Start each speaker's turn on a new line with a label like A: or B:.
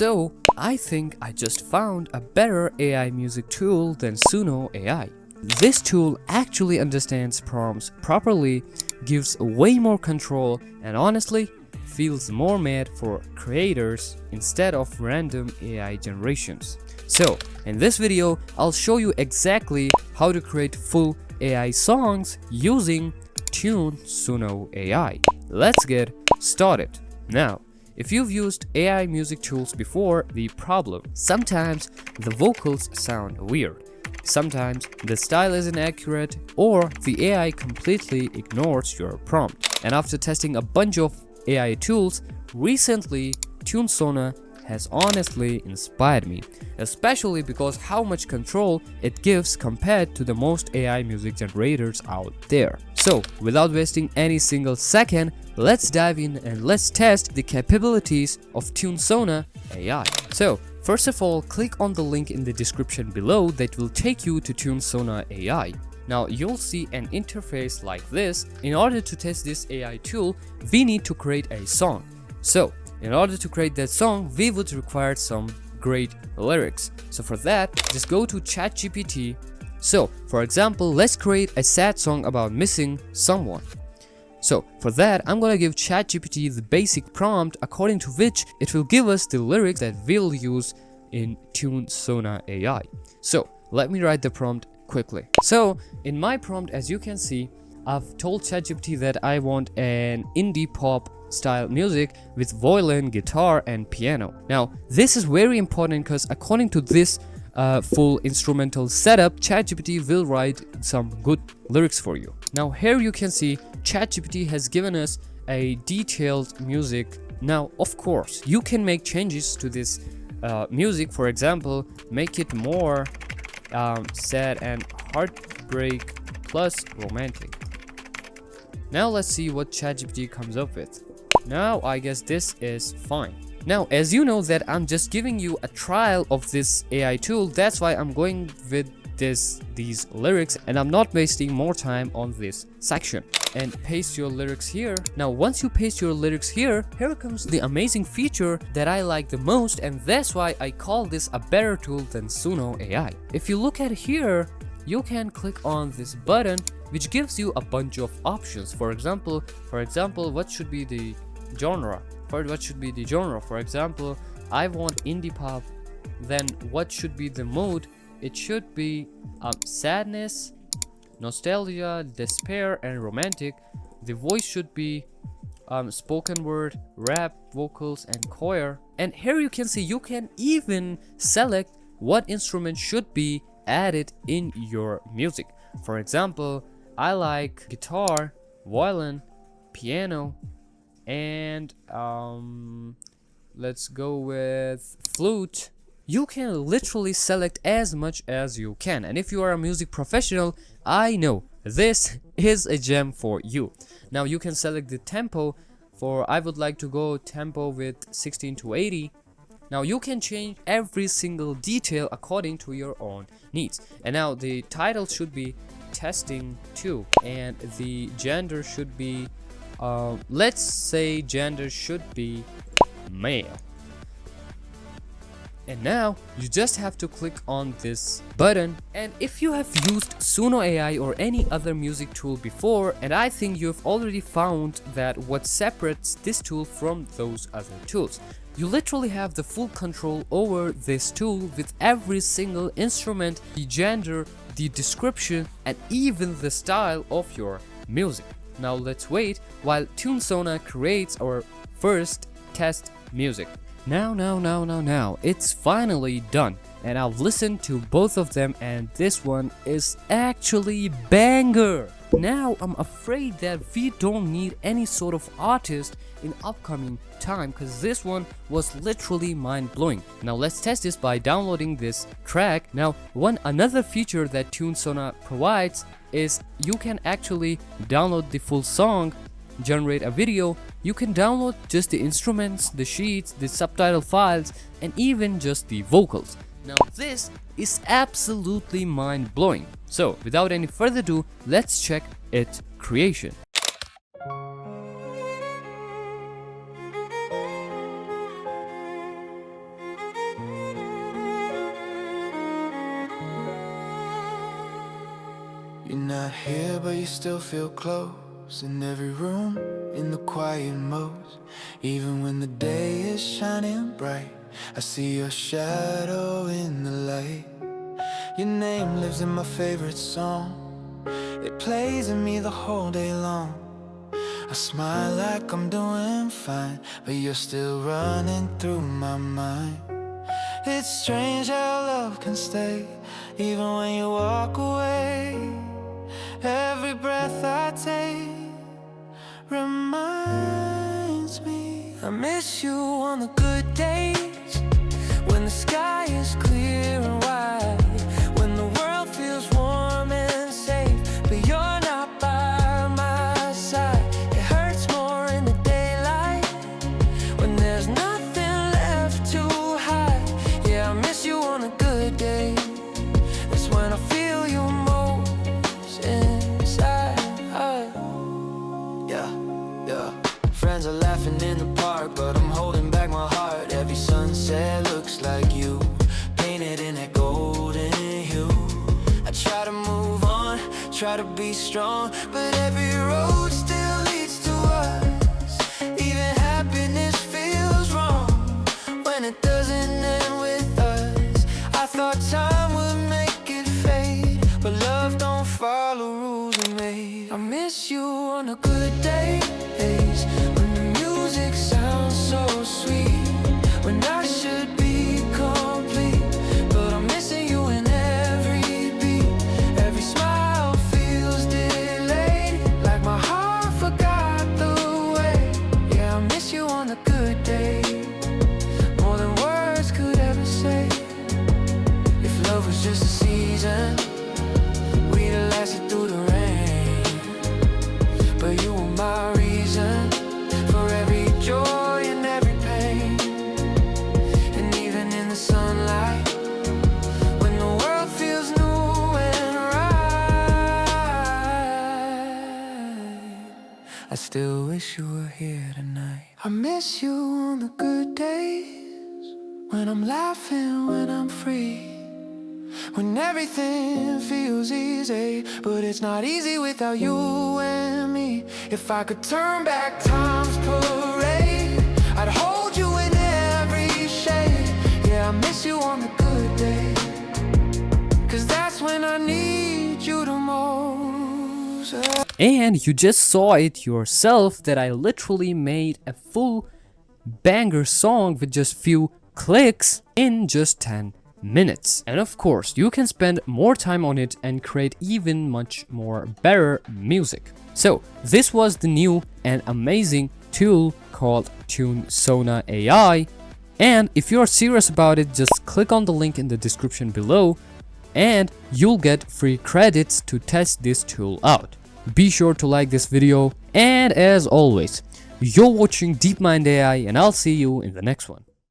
A: So I think I just found a better AI music tool than Suno AI. This tool actually understands prompts properly, gives way more control, and honestly feels more made for creators instead of random AI generations. So in this video, I'll show you exactly how to create full AI songs using TuneSuno AI. Let's get started. Now, if you've used AI music tools before, the problem: sometimes the vocals sound weird, sometimes the style isn't accurate, or the AI completely ignores your prompt. And after testing a bunch of AI tools, recently Tunesona has honestly inspired me, especially because how much control it gives compared to the most AI music generators out there. So without wasting any single second, let's dive in and let's test the capabilities of Tunesona AI. So first of all, click on the link in the description below that will take you to Tunesona AI. Now you'll see an interface like this. In order to test this AI tool, we need to create a song. So in order to create that song, we would require some great lyrics. So for that, just go to ChatGPT. So for example, let's create a sad song about missing someone. So for that, I'm gonna give ChatGPT the basic prompt according to which it will give us the lyrics that we'll use in Tunesona AI. So let me write the prompt quickly. So in my prompt, as you can see, I've told ChatGPT that I want an indie pop style music with violin, guitar, and piano. Now this is very important because according to this full instrumental setup, ChatGPT will write some good lyrics for you. Now here you can see ChatGPT has given us a detailed music. Now of course you can make changes to this music. For example, make it more sad and heartbreak plus romantic. Now let's see what ChatGPT comes up with. Now I guess this is fine. Now as you know that I'm just giving you a trial of this AI tool, that's why I'm going with these lyrics and I'm not wasting more time on this section. And paste your lyrics here. Now once you paste your lyrics here comes the amazing feature that I like the most, and that's why I call this a better tool than Suno AI. If you look at here, you can click on this button which gives you a bunch of options. For example, what should be the genre? For example, I want indie pop. Then what should be the mood? It should be sadness, nostalgia, despair, and romantic. The voice should be spoken word, rap, vocals, and choir. And here you can see you can even select what instrument should be added in your music. For example, I like guitar, violin, piano, and let's go with flute. You can literally select as much as you can, and if you are a music professional, I know this is a gem for you. Now you can select the tempo. I would like to go tempo with 16 to 80. Now you can change every single detail according to your own needs. And now the title should be testing 2, and the gender should be let's say gender should be male. And now you just have to click on this button. And if you have used Suno AI or any other music tool before, and I think you've already found that what separates this tool from those other tools, you literally have the full control over this tool with every single instrument, the gender, the description, and even the style of your music. Now let's wait while Tunesona creates our first test music. Now, it's finally done, and I've listened to both of them, and this one is actually banger. Now I'm afraid that we don't need any sort of artist in upcoming time, because this one was literally mind-blowing. Now let's test this by downloading this track. Now another feature that Tunesona provides is you can actually download the full song, generate a video. You can download just the instruments, the sheets, the subtitle files, and even just the vocals. Now this is absolutely mind-blowing. So without any further ado, let's check its creation.
B: You're not here, but you still feel close. In every room, in the quiet modes. Even when the day is shining bright, I see your shadow in the light. Your name lives in my favorite song. It plays in me the whole day long. I smile like I'm doing fine, but you're still running through my mind. It's strange how love can stay, even when you walk away. Every breath I take reminds me I miss you on the good days, when the sky is clear and wide, when the world feels warm and safe, but you're not by my side. It hurts more in the daylight, when there's nothing left to hide. Yeah, I miss you on a good day. That's when I feel you most inside. Yeah. Friends are laughing in the park, but I'm holding back my heart. Every sunset looks like you, painted in that golden hue. I try to move on, try to be strong, but every road still leads to us. Even happiness feels wrong when it doesn't end with us. I thought time would make it fade, but love don't follow rules we made. I miss you on the good days, when the music sounds so sweet, when I should be complete, but I'm missing you in every beat. Every smile feels delayed, like my heart forgot the way. Yeah, I miss you on the good days, more than words could ever say. If love was just a season, we'd have lasted through the rain, but you were my reason for every joy and every pain. And even in the sunlight, when the world feels new and right, I still wish you were here tonight. I miss you on the good days, when I'm laughing, when I'm free, when everything feels easy, but it's not easy without you and me. If I could turn back time's parade, I'd hold you in every shade. Yeah, I miss you on the good day, 'cause that's when I need you the most.
A: And you just saw it yourself that I literally made a full banger song with just few clicks in just 10 minutes. And of course, you can spend more time on it and create even much more better music. So this was the new and amazing tool called TuneSona AI. And if you're serious about it, just click on the link in the description below and you'll get free credits to test this tool out. Be sure to like this video, and as always, you're watching DeepMind AI, and I'll see you in the next one.